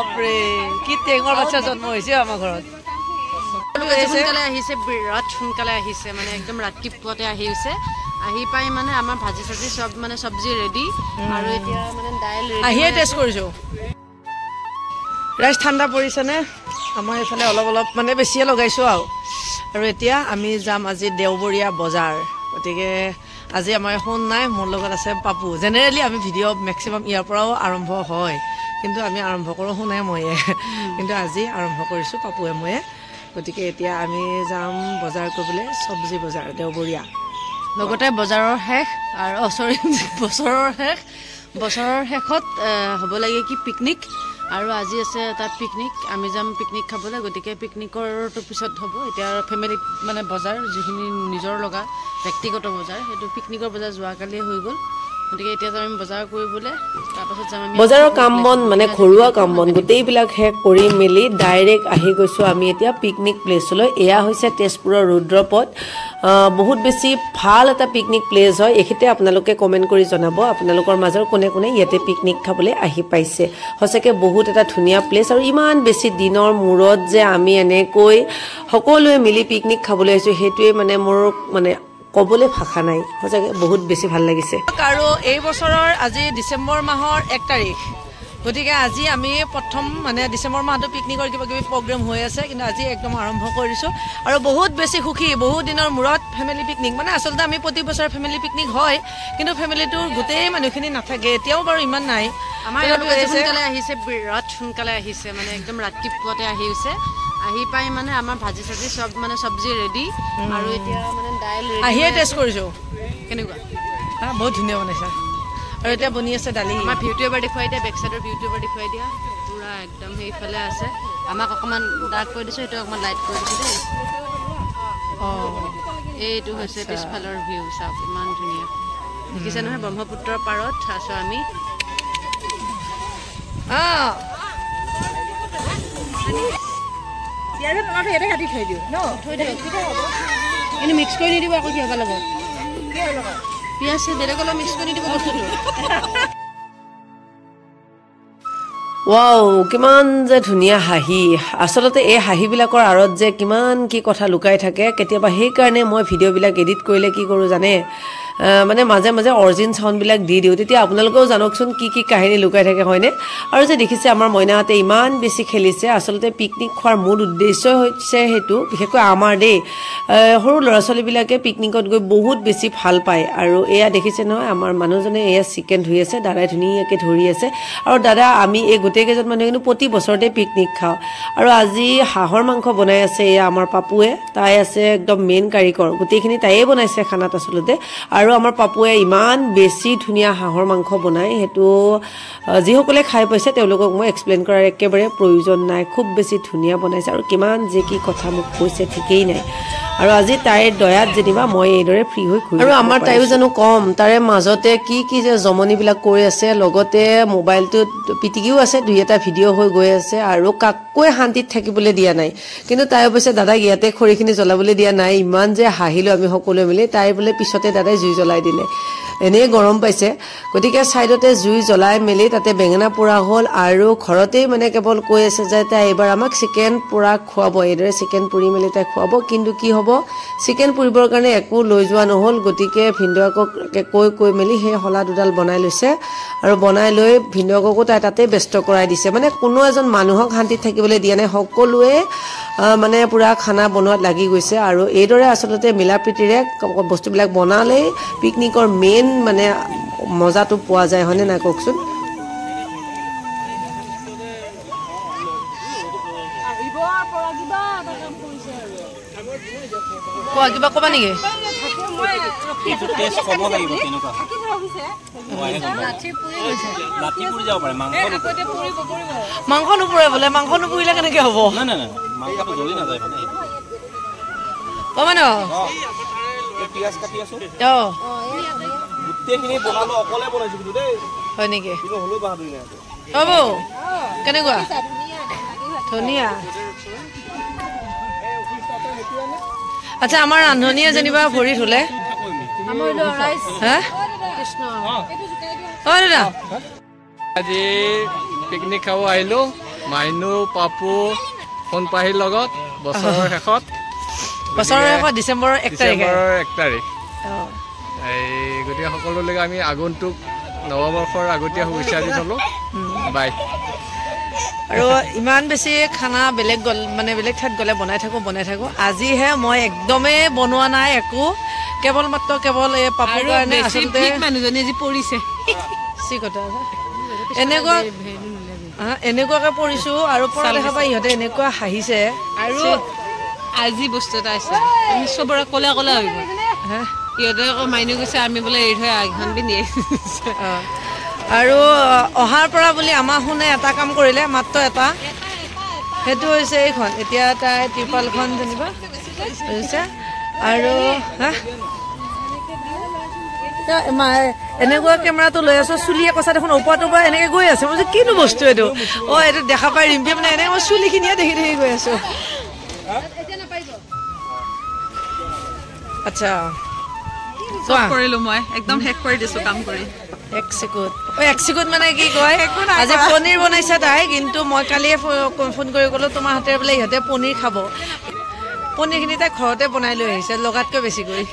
বাপৰে কি টেঙৰ বাচ্চা জন্ম হৈছে আমাৰ ঘৰত সোনকালে আহিছে বিৰাট সোনকালে আহিছে মানে একদম ৰাতিপুৱাতে আহিছে আহি পাই মানে আমাৰ ভাজি চাজি সব মানে সবজি ৰেডি আৰু এতিয়া মানে দাইল ৰেডি আহিয়ে টেষ্ট কৰিছো ৰাইজ ঠাণ্ডা পৰিছে নে আমাৰ এইফালে অলপ অলপ মানে বেছিয়ে লগাইছো আৰু এতিয়া আমি যাম আজি দেওবৰীয়া বজাৰ গতিকে আজি আমাৰ এখন নাই মোৰ লগত আছে পাপু জেনেৰেলি আমি ভিডিঅ' মেক্সিমাম ইয়াৰ পৰাও আৰম্ভ হয় কিন্তু আমি আৰম্ভ কৰোঁ শুনাই ময়ে কিন্তু আজি আৰম্ভ কৰিছোঁ পাপুৱে ময়ে গতিকে এতিয়া আমি যাম বজাৰ কৰিবলৈ চব্জি বজাৰ দেওবৰীয়া লগতে বজাৰৰ শেষ আৰু সৰি বছৰৰ শেষত হ'ব লাগে কি পিকনিক আৰু আজি আছে এটা পিকনিক আমি যাম পিকনিক খাবলৈ গতিকে পিকনিকৰটো পিছত হ'ব এতিয়া ফেমিলি মানে বজাৰ যিখিনি নিজৰ লগা ব্যক্তিগত বজাৰ সেইটো পিকনিকৰ বজাৰ যোৱাকালি হৈ গ'ল গতিকে এতিয়া যাম আমি বজাৰ কৰিবলৈ তাৰপাছত যাম আমি বজাৰৰ কাম বন মানে ঘৰুৱা কাম বন গোটেইবিলাক শেষ কৰি মেলি ডাইৰেক্ট আহি গৈছোঁ আমি এতিয়া পিকনিক প্লেচলৈ এয়া হৈছে তেজপুৰৰ ৰুদ্ৰপথ বহুত বেছি ভাল এটা পিকনিক প্লেচ হয় এইখিতে আপোনালোকে কমেণ্ট কৰি জনাব আপোনালোকৰ মাজৰ কোনে কোনে ইয়াতে পিকনিক খাবলৈ আহি পাইছে সঁচাকৈ বহুত এটা ধুনীয়া প্লেচ আৰু ইমান বেছি দিনৰ মূৰত যে আমি এনেকৈ সকলোৱে মিলি পিকনিক খাবলৈ আহিছোঁ সেইটোৱে মানে মোৰ মানে ক'বলৈ ভাষা নাই সঁচাকৈ বহুত বেছি ভাল লাগিছে আৰু এই বছৰৰ আজি ডিচেম্বৰ মাহৰ 1 তাৰিখ গতিকে আজি আমি প্ৰথম মানে ডিচেম্বৰ মাহটো পিকনিকৰ কিবা কিবি প্ৰগ্ৰেম হৈ আছে কিন্তু আজি একদম আৰম্ভ কৰিছোঁ আৰু বহুত বেছি সুখী বহুত দিনৰ মূৰত ফেমিলি পিকনিক মানে আচলতে আমি প্ৰতি বছৰ ফেমিলি পিকনিক হয় কিন্তু ফেমিলিটোৰ গোটেই মানুহখিনি নাথাকে এতিয়াও বাৰু ইমান নাই আমাৰ সোনকালে আহিছে বিৰাট সোনকালে আহিছে মানে একদম ৰাতিপুৱাতে আহিছে আহি পাই মানে আমাৰ ভাজি চাজি সব মানে সবজি ৰেডি আৰু এতিয়া মানে দাইল ৰেডি আহিয়ে টেষ্ট কৰিছোঁ কেনেকুৱা বহুত ধুনীয়া বনাইছা আৰু এতিয়া বনি আছে দালি আমাৰ ভিউটো এবাৰ দেখুৱাই দিয়া বেক চাইডৰ ভিউটো এবাৰ দেখুৱাই দিয়া পুৰা একদম সেইফালে আছে আমাক অকণমান ডাৰ্ক কৰি দিছোঁ সেইটো অকণমান লাইট কৰি দিছোঁ দেই এইটো হৈছে পিছফালৰ ভিউ চাওক ইমান ধুনীয়া দেখিছে নহয় ব্ৰহ্মপুত্ৰৰ পাৰত আছোঁ আমি কিন্তু মিক্স কৰি নিদিব আকৌ কি হ'ব লগত পিঁয়াজ বেলেগ অলপ মিক্স কৰি দিব বস্তুটো ৱাও কিমান যে ধুনীয়া হাঁহি আচলতে এই হাঁহিবিলাকৰ আঁৰত যে কিমান কি কথা লুকাই থাকে কেতিয়াবা সেইকাৰণে মই ভিডিঅ'বিলাক এডিট কৰিলে কি কৰোঁ জানে মানে মাজে মাজে অৰিজিন চাউণ্ডবিলাক দি দিওঁ তেতিয়া আপোনালোকেও জানকচোন কি কি কাহিনী লুকাই থাকে হয়নে আৰু যে দেখিছে আমাৰ মইনাহঁতে ইমান বেছি খেলিছে আচলতে পিকনিক খোৱাৰ মূল উদ্দেশ্য হৈছে সেইটো বিশেষকৈ আমাৰ দেই সৰু ল'ৰা ছোৱালীবিলাকে পিকনিকত গৈ বহুত বেছি ভাল পায় আৰু এয়া দেখিছে নহয় আমাৰ মানুহজনে এয়া চিকেন ধুই আছে দাদাই ধুনীয়াকৈ ধৰি আছে আৰু দাদা আমি এই গোটেইকেইজন মানুহে কিন্তু প্ৰতি বছৰতে পিকনিক খাওঁ আৰু আজি হাঁহৰ মাংস বনাই আছে এয়া আমাৰ পাপুৱে তাই আছে একদম মেইন কাৰিকৰ গোটেইখিনি তাইয়ে বনাইছে খানাত আচলতে আৰু আমাৰ পাপুৱে ইমান বেছি ধুনীয়া হাঁহৰ মাংস বনায় সেইটো যিসকলে খাই পাইছে তেওঁলোকক মই এক্সপ্লেইন কৰাৰ একেবাৰে প্ৰয়োজন নাই খুব বেছি ধুনীয়া বনাইছে আৰু কিমান যে কি কথা মোক কৈছে ঠিকেই নাই আৰু আজি তাইৰ দয়াত যেনিবা মই এইদৰে ফ্ৰী হৈ ঘূৰি আৰু আমাৰ তাইও জানো কম তাৰে মাজতে কি কি যে জমনিবিলাক কৰি আছে লগতে মোবাইলটোত পিটিকিও আছে দুই এটা ভিডিঅ' হৈ গৈ আছে আৰু কাকোৱে শান্তিত থাকিবলৈ দিয়া নাই কিন্তু তাই অৱশ্যে দাদাক ইয়াতে খৰিখিনি জ্বলাবলৈ দিয়া নাই ইমান যে হাঁহিলোঁ আমি সকলোৱে মিলি তাই বোলে পিছতে দাদাই জুই জ্বলাই দিলে এনেই গৰম পাইছে গতিকে ছাইডতে জুই জ্বলাই মেলি তাতে বেঙেনা পোৰা হ'ল আৰু ঘৰতেই মানে কেৱল কৈ আছে যে তাই এইবাৰ আমাক চিকেন পোৰা খুৱাব এইদৰে চিকেন পুৰি মেলি তাই খুৱাব কিন্তু কি হ'ব চিকেন পুৰিবৰ কাৰণে একো লৈ যোৱা নহ'ল গতিকে ভিনদেউকো কৈ মেলি সেই শলা দুডাল বনাই লৈছে আৰু বনাই লৈ ভিনদেউকো তাই তাতে ব্যস্ত কৰাই দিছে মানে কোনো এজন মানুহক শান্তিত থাকিবলৈ দিয়া নাই সকলোৱে মানে পুৰা খানা বনোৱাত লাগি গৈছে আৰু এইদৰে আচলতে মিলা প্ৰীতিৰে বস্তুবিলাক বনালেই পিকনিকৰ মেইন মানে মজাটো পোৱা যায় হয়নে নাই কওকচোন কিবা ক'বা নেকি মাংস নুপুৰে বোলে মাংস নুপুৰিলে কেনেকে হ'ব হয় নেকি হ'ব কেনেকুৱা ধুনীয়া আচ্ছা আমাৰ ৰান্ধনীয়ে যেনিবা ভৰি ধুলে আজি পিকনিক খাব আহিলোঁ মাইনু পাপু সোণপাহীৰ লগত বছৰৰ শেষত ডিচেম্বৰৰ 1 তাৰিখে এই গতিকে সকলোলৈকে আমি আগন্তুক নৱবৰ্ষৰ আগতীয়া শুভেচ্ছা দি থলো বাই আৰু ইমান বেছি খানা বেলেগ ঠাইত গ'লে বনাই থাকো আজিহে মই একদমেই বনোৱা নাই একো কেৱল এই পাপুৰ কাৰণে আচলতে মানুহজনী আজি পৰিছে এনেকুৱাকে পৰিছো আৰু পৰা দেখা পাই ইহঁতে এনেকুৱা হাঁহিছে আৰু আজি বস্তু এটা আছে চবৰে কলা হৈ গ'ল ইহঁতে আকৌ মাইনু গৈছে আমি বোলে এৰি থৈ আগখন পিন্ধি আৰু অহাৰ পৰা বুলি আমাৰ শুনে এটা কাম কৰিলে মাত্ৰ এটা সেইটো হৈছে এইখন এতিয়া তাই ত্ৰিপালখন যেনিবা বুজিছে আৰু এনেকুৱা কেমেৰাটো লৈ আছো চুলিয়ে কচা দেখোন ওপৰত এনেকে গৈ আছে মই কিনো বস্তু এইটো এইটো দেখা পাই ৰিম্পি মানে এনেকে মই চুলিখিনিয়ে দেখি গৈ আছো আচ্ছা কৰিলো মই একদম শেষ কৰি দিছো কাম কৰি একচিকুট মানে কি কয় আজি পনীৰ বনাইছে তাই কিন্তু মই কালিয়ে ফোন কৰি ক'লো তোমাৰ হাতে বোলে ইহঁতে পনীৰ খাব পনীৰখিনি তাই ঘৰতে বনাই লৈ আহিছে লগাতকৈ বেছিকৈ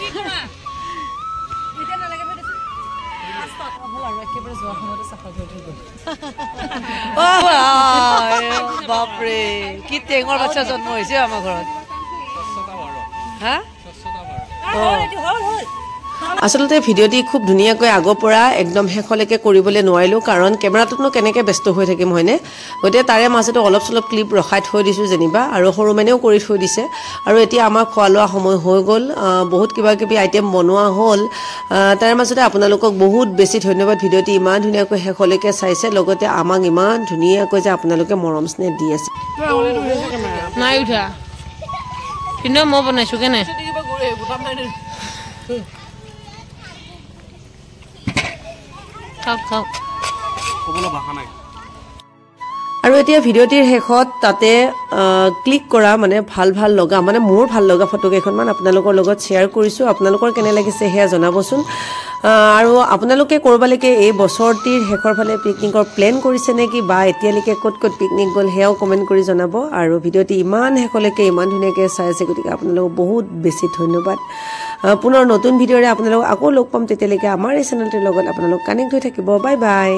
বাপৰে কি টেঙৰ বাচ্ছা জন্ম হৈছে আমাৰ ঘৰত হা আচলতে ভিডিঅ'টি খুব ধুনীয়াকৈ আগৰ পৰা একদম শেষলৈকে কৰিবলৈ নোৱাৰিলোঁ কাৰণ কেমেৰাটোতনো কেনেকৈ ব্যস্ত হৈ থাকিম হয়নে গতিকে তাৰে মাজতে অলপ চলপ ক্লিপ ৰখাই থৈ দিছোঁ যেনিবা আৰু সৰু মেনেও কৰি থৈ দিছে আৰু এতিয়া আমাৰ খোৱা লোৱা সময় হৈ গ'ল বহুত কিবাকিবি আইটেম বনোৱা হ'ল তাৰে মাজতে আপোনালোকক বহুত বেছি ধন্যবাদ ভিডিঅ'টি ইমান ধুনীয়াকৈ শেষলৈকে চাইছে লগতে আমাক ইমান ধুনীয়াকৈ যে আপোনালোকে মৰম স্নেহ দি আছে নাই উঠা কিন্তু মই বনাইছোঁ কেনে আৰু এতিয়া ভিডিঅ'টিৰ শেষত তাতে ক্লিক কৰা মানে ভাল লগা মানে মোৰ ভাল লগা ফটোকেইখনমান আপোনালোকৰ লগত শ্বেয়াৰ কৰিছোঁ আপোনালোকৰ কেনে লাগিছে সেয়া জনাবচোন আৰু আপোনালোকে ক'ৰবালৈকে এই বছৰটিৰ শেষৰ ফালে পিকনিকৰ প্লেন কৰিছে নেকি বা এতিয়ালৈকে ক'ত পিকনিক গ'ল সেয়াও কমেণ্ট কৰি জনাব আৰু ভিডিঅ'টি ইমান শেষলৈকে ইমান ধুনীয়াকৈ চাই আছে গতিকে আপোনালোকক বহুত বেছি ধন্যবাদ পুনৰ নতুন ভিডিঅ'ৰে আপোনালোকক আকৌ লগ পাম তেতিয়ালৈকে আমাৰ এই চেনেলটোৰ লগত আপোনালোক কানেক্ট হৈ থাকিব বাই বাই